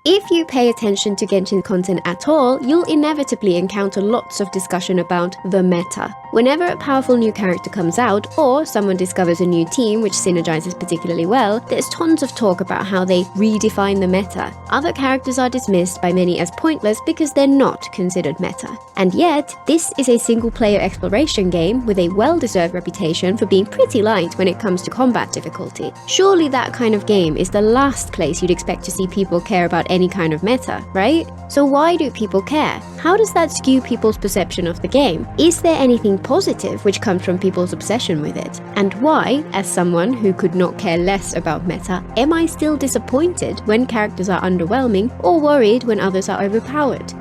If you pay attention to Genshin content at all, you'll inevitably encounter lots of discussion about the meta. Whenever a powerful new character comes out, or someone discovers a new team which synergizes particularly well, there's tons of talk about how they redefine the meta. Other characters are dismissed by many as pointless because they're not considered meta. And yet, this is a single-player exploration game with a well-deserved reputation for being pretty light when it comes to combat difficulty. Surely that kind of game is the last place you'd expect to see people care about any kind of meta, right? So why do people care? How does that skew people's perception of the game? Is there anything positive which comes from people's obsession with it? And why, as someone who could not care less about meta, am I still disappointed when characters are underwhelming or worried when others are overpowered?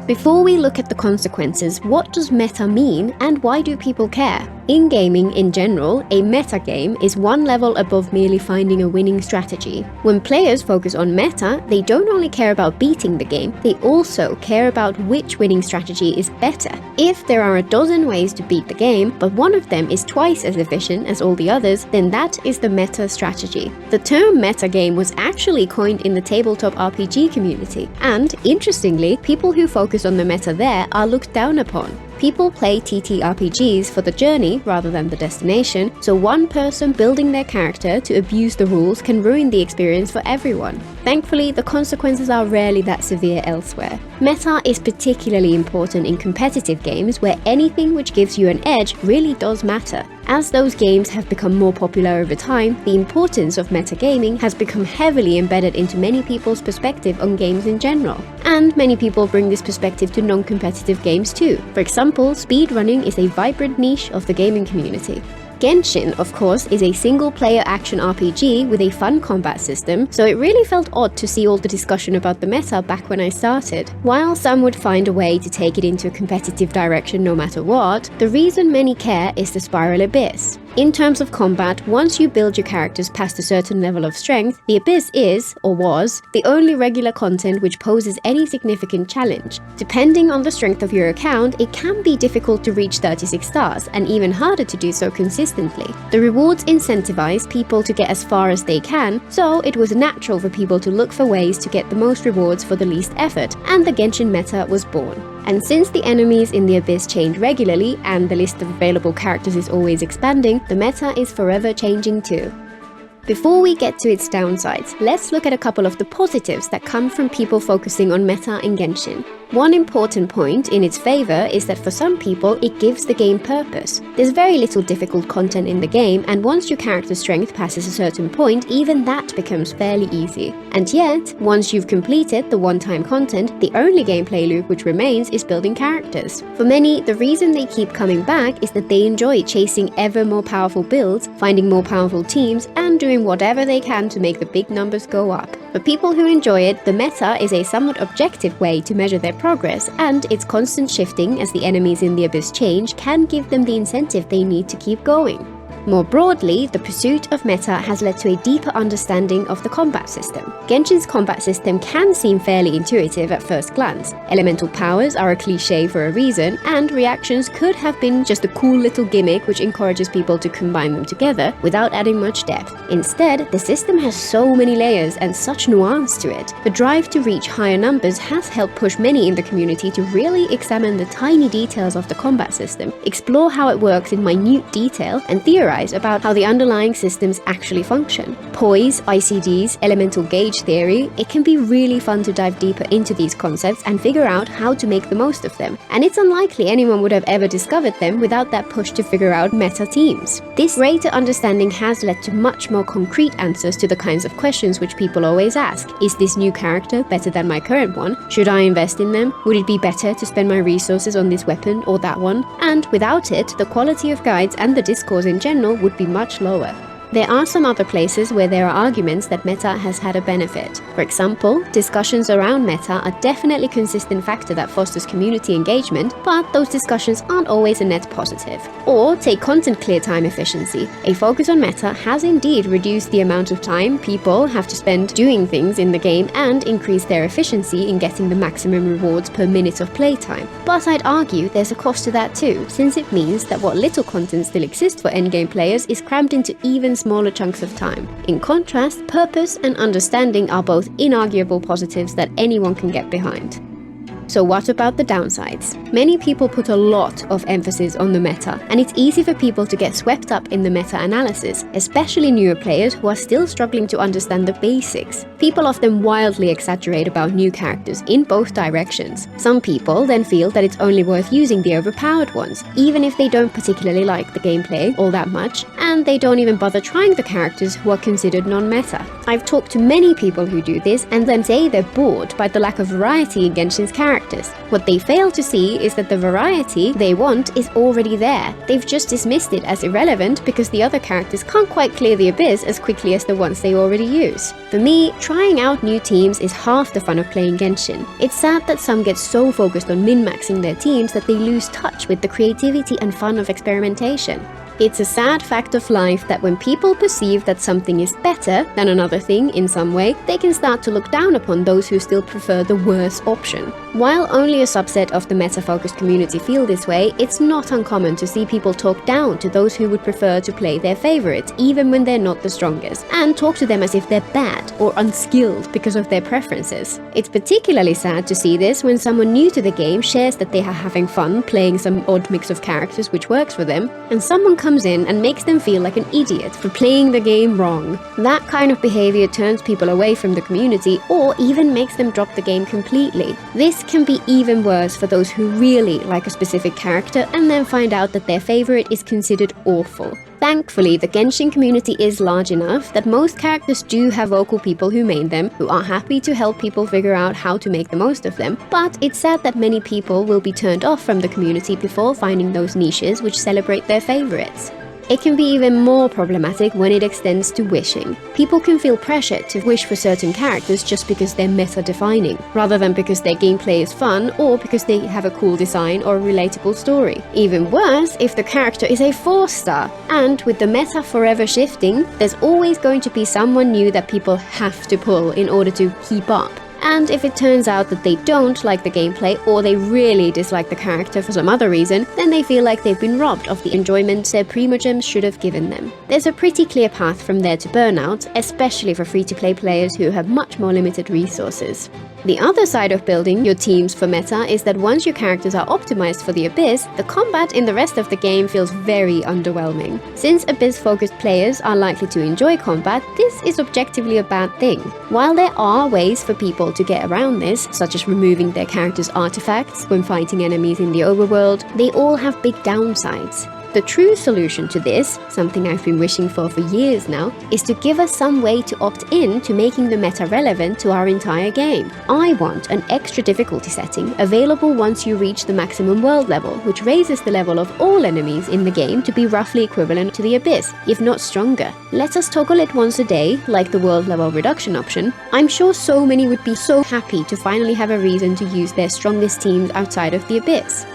Before we look at the consequences, what does meta mean and why do people care? In gaming in general, a metagame is one level above merely finding a winning strategy. When players focus on meta, they don't only care about beating the game, they also care about which winning strategy is better. If there are a dozen ways to beat the game, but one of them is twice as efficient as all the others, then that is the meta strategy. The term metagame was actually coined in the tabletop RPG community, and interestingly, people who focus on the meta there are looked down upon. People play TTRPGs for the journey rather than the destination, so one person building their character to abuse the rules can ruin the experience for everyone. Thankfully, the consequences are rarely that severe elsewhere. Meta is particularly important in competitive games where anything which gives you an edge really does matter. As those games have become more popular over time, the importance of metagaming has become heavily embedded into many people's perspective on games in general. And many people bring this perspective to non-competitive games too. For example, speedrunning is a vibrant niche of the gaming community. Genshin, of course, is a single-player action RPG with a fun combat system, so it really felt odd to see all the discussion about the meta back when I started. While some would find a way to take it into a competitive direction no matter what, the reason many care is the Spiral Abyss. In terms of combat, once you build your characters past a certain level of strength, the Abyss is, or was, the only regular content which poses any significant challenge. Depending on the strength of your account, it can be difficult to reach 36 stars, and even harder to do so consistently. The rewards incentivize people to get as far as they can, so it was natural for people to look for ways to get the most rewards for the least effort, and the Genshin meta was born. And since the enemies in the Abyss change regularly, and the list of available characters is always expanding, the meta is forever changing too. Before we get to its downsides, let's look at a couple of the positives that come from people focusing on meta in Genshin. One important point in its favor is that for some people, it gives the game purpose. There's very little difficult content in the game, and once your character strength passes a certain point, even that becomes fairly easy. And yet, once you've completed the one-time content, the only gameplay loop which remains is building characters. For many, the reason they keep coming back is that they enjoy chasing ever more powerful builds, finding more powerful teams, and doing whatever they can to make the big numbers go up. For people who enjoy it, the meta is a somewhat objective way to measure their progress, and its constant shifting as the enemies in the Abyss change can give them the incentive they need to keep going. More broadly, the pursuit of meta has led to a deeper understanding of the combat system. Genshin's combat system can seem fairly intuitive at first glance. Elemental powers are a cliché for a reason, and reactions could have been just a cool little gimmick which encourages people to combine them together without adding much depth. Instead, the system has so many layers and such nuance to it. The drive to reach higher numbers has helped push many in the community to really examine the tiny details of the combat system, explore how it works in minute detail, and theorize about how the underlying systems actually function. Poise, ICDs, elemental gauge theory, it can be really fun to dive deeper into these concepts and figure out how to make the most of them. And it's unlikely anyone would have ever discovered them without that push to figure out meta teams. This greater understanding has led to much more concrete answers to the kinds of questions which people always ask. Is this new character better than my current one? Should I invest in them? Would it be better to spend my resources on this weapon or that one? And without it, the quality of guides and the discourse in general would be much lower. There are some other places where there are arguments that meta has had a benefit. For example, discussions around meta are definitely a consistent factor that fosters community engagement, but those discussions aren't always a net positive. Or take content clear time efficiency. A focus on meta has indeed reduced the amount of time people have to spend doing things in the game and increased their efficiency in getting the maximum rewards per minute of playtime. But I'd argue there's a cost to that too, since it means that what little content still exists for endgame players is crammed into even smaller chunks of time. In contrast, purpose and understanding are both inarguable positives that anyone can get behind. So what about the downsides? Many people put a lot of emphasis on the meta, and it's easy for people to get swept up in the meta-analysis, especially newer players who are still struggling to understand the basics. People often wildly exaggerate about new characters in both directions. Some people then feel that it's only worth using the overpowered ones, even if they don't particularly like the gameplay all that much, and they don't even bother trying the characters who are considered non-meta. I've talked to many people who do this and then say they're bored by the lack of variety in Genshin's characters. What they fail to see is that the variety they want is already there. They've just dismissed it as irrelevant because the other characters can't quite clear the abyss as quickly as the ones they already use. For me, trying out new teams is half the fun of playing Genshin. It's sad that some get so focused on min-maxing their teams that they lose touch with the creativity and fun of experimentation. It's a sad fact of life that when people perceive that something is better than another thing in some way, they can start to look down upon those who still prefer the worse option. While only a subset of the meta-focused community feel this way, it's not uncommon to see people talk down to those who would prefer to play their favorites, even when they're not the strongest, and talk to them as if they're bad or unskilled because of their preferences. It's particularly sad to see this when someone new to the game shares that they are having fun playing some odd mix of characters which works for them, and someone comes in and makes them feel like an idiot for playing the game wrong. That kind of behavior turns people away from the community or even makes them drop the game completely. This can be even worse for those who really like a specific character and then find out that their favorite is considered awful. Thankfully, the Genshin community is large enough that most characters do have vocal people who main them, who are happy to help people figure out how to make the most of them, but it's sad that many people will be turned off from the community before finding those niches which celebrate their favorites. It can be even more problematic when it extends to wishing. People can feel pressured to wish for certain characters just because they're meta-defining, rather than because their gameplay is fun or because they have a cool design or a relatable story. Even worse, if the character is a 4-star, and with the meta forever shifting, there's always going to be someone new that people have to pull in order to keep up. And if it turns out that they don't like the gameplay or they really dislike the character for some other reason, then they feel like they've been robbed of the enjoyment their primogems should have given them. There's a pretty clear path from there to burnout, especially for free-to-play players who have much more limited resources. The other side of building your teams for meta is that once your characters are optimized for the Abyss, the combat in the rest of the game feels very underwhelming. Since Abyss-focused players are likely to enjoy combat, this is objectively a bad thing. While there are ways for people to get around this, such as removing their characters' artifacts when fighting enemies in the overworld, they all have big downsides. The true solution to this, something I've been wishing for years now, is to give us some way to opt in to making the meta relevant to our entire game. I want an extra difficulty setting available once you reach the maximum world level, which raises the level of all enemies in the game to be roughly equivalent to the Abyss, if not stronger. Let us toggle it once a day, like the world level reduction option. I'm sure so many would be so happy to finally have a reason to use their strongest teams outside of the Abyss.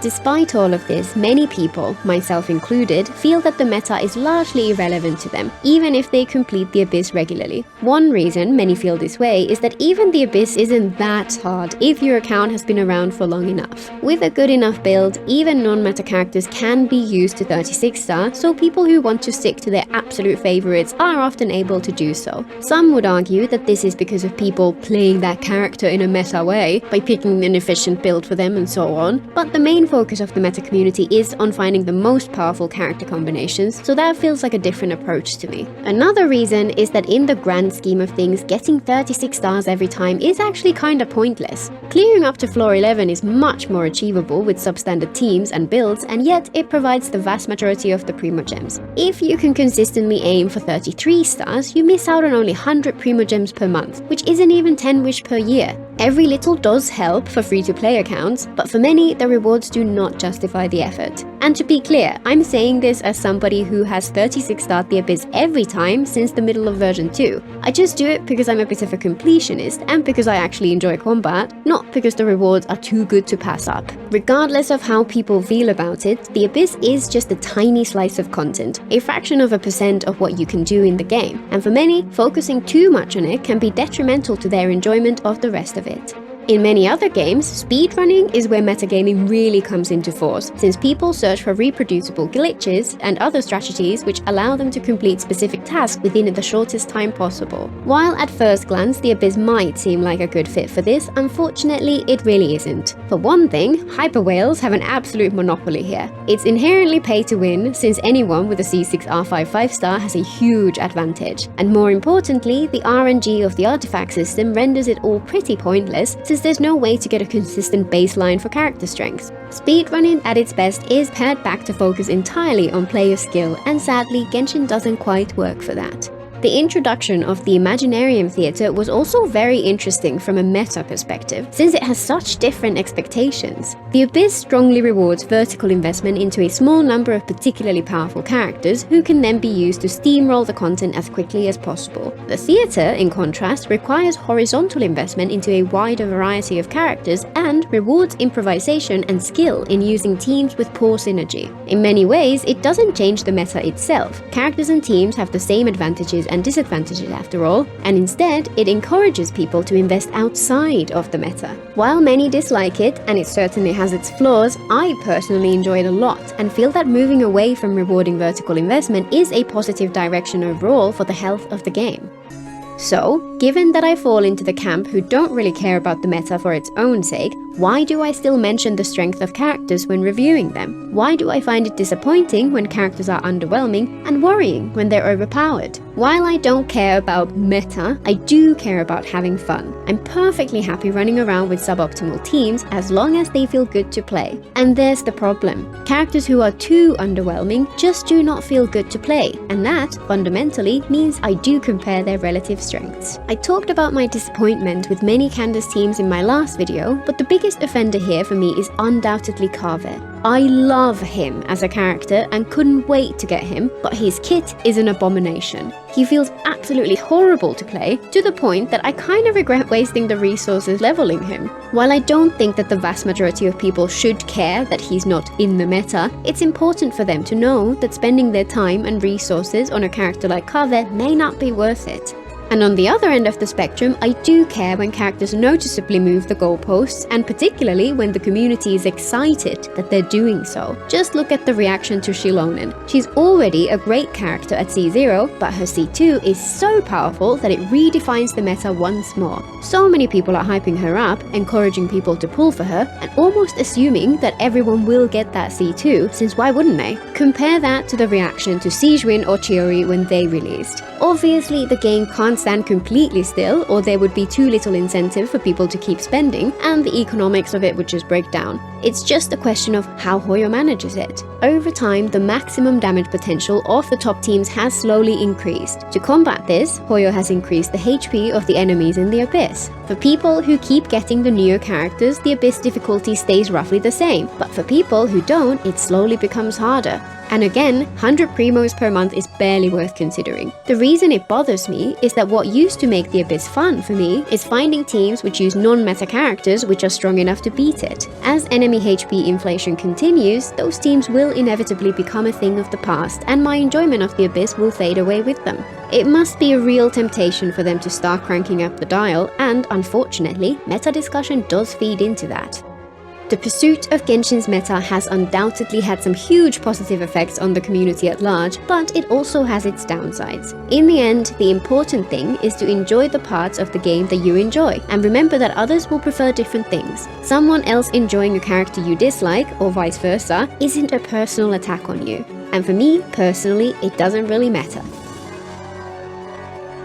Despite all of this, many people, myself included, feel that the meta is largely irrelevant to them, even if they complete the Abyss regularly. One reason many feel this way is that even the Abyss isn't that hard if your account has been around for long enough. With a good enough build, even non-meta characters can be used to 36-star, so people who want to stick to their absolute favorites are often able to do so. Some would argue that this is because of people playing that character in a meta way, by picking an efficient build for them and so on, but the main focus of the meta community is on finding the most powerful character combinations, so that feels like a different approach to me. Another reason is that in the grand scheme of things, getting 36 stars every time is actually kinda pointless. Clearing up to floor 11 is much more achievable with substandard teams and builds, and yet it provides the vast majority of the primogems. If you can consistently aim for 33 stars, you miss out on only 100 primogems per month, which isn't even 10 wish per year. Every little does help for free-to-play accounts, but for many, the rewards do not justify the effort. And to be clear, I'm saying this as somebody who has 36 starred the Abyss every time since the middle of version 2. I just do it because I'm a bit of a completionist and because I actually enjoy combat, not because the rewards are too good to pass up. Regardless of how people feel about it, the Abyss is just a tiny slice of content, a fraction of a percent of what you can do in the game, and for many, focusing too much on it can be detrimental to their enjoyment of the rest of it. In many other games, speedrunning is where metagaming really comes into force, since people search for reproducible glitches and other strategies which allow them to complete specific tasks within the shortest time possible. While at first glance the Abyss might seem like a good fit for this, unfortunately it really isn't. For one thing, hyper whales have an absolute monopoly here. It's inherently pay to win, since anyone with a C6 R5 5-star has a huge advantage. And more importantly, the RNG of the artifact system renders it all pretty pointless, since there's no way to get a consistent baseline for character strengths. Speedrunning at its best is pared back to focus entirely on player skill, and sadly Genshin doesn't quite work for that. The introduction of the Imaginarium theater was also very interesting from a meta perspective, since it has such different expectations. The Abyss strongly rewards vertical investment into a small number of particularly powerful characters who can then be used to steamroll the content as quickly as possible. The theater, in contrast, requires horizontal investment into a wider variety of characters and rewards improvisation and skill in using teams with poor synergy. In many ways, it doesn't change the meta itself. Characters and teams have the same advantages and disadvantages after all, and instead it encourages people to invest outside of the meta. While many dislike it, and it certainly has its flaws, I personally enjoy it a lot and feel that moving away from rewarding vertical investment is a positive direction overall for the health of the game. So, given that I fall into the camp who don't really care about the meta for its own sake, why do I still mention the strength of characters when reviewing them? Why do I find it disappointing when characters are underwhelming and worrying when they're overpowered? While I don't care about meta, I do care about having fun. I'm perfectly happy running around with suboptimal teams as long as they feel good to play. And there's the problem. Characters who are too underwhelming just do not feel good to play, and that, fundamentally, means I do compare their relative strengths. I talked about my disappointment with many Candace teams in my last video, but the biggest offender here for me is undoubtedly Kaveh. I love him as a character and couldn't wait to get him, but his kit is an abomination. He feels absolutely horrible to play, to the point that I kind of regret wasting the resources leveling him. While I don't think that the vast majority of people should care that he's not in the meta, it's important for them to know that spending their time and resources on a character like Kaveh may not be worth it. And on the other end of the spectrum, I do care when characters noticeably move the goalposts, and particularly when the community is excited that they're doing so. Just look at the reaction to xilonen. She's already a great character at C0, but her C2 is so powerful that it redefines the meta once more. So many people are hyping her up, encouraging people to pull for her, and almost assuming that everyone will get that C2, since why wouldn't they? Compare that to the reaction to Sigewinne or Chiori when they released. Obviously, the game can't stand completely still, or there would be too little incentive for people to keep spending, and the economics of it would just break down. It's just a question of how Hoyo manages it. Over time, the maximum damage potential of the top teams has slowly increased. To combat this, Hoyo has increased the HP of the enemies in the Abyss. For people who keep getting the newer characters, the Abyss difficulty stays roughly the same, but for people who don't, it slowly becomes harder. And again, 100 primos per month is barely worth considering. The reason it bothers me is that what used to make the Abyss fun for me is finding teams which use non-meta characters which are strong enough to beat it. As enemy HP inflation continues, those teams will inevitably become a thing of the past, and my enjoyment of the Abyss will fade away with them. It must be a real temptation for them to start cranking up the dial, and unfortunately, meta discussion does feed into that. The pursuit of Genshin's meta has undoubtedly had some huge positive effects on the community at large, but it also has its downsides. In the end, the important thing is to enjoy the parts of the game that you enjoy, and remember that others will prefer different things. Someone else enjoying a character you dislike, or vice versa, isn't a personal attack on you. And for me, personally, it doesn't really matter.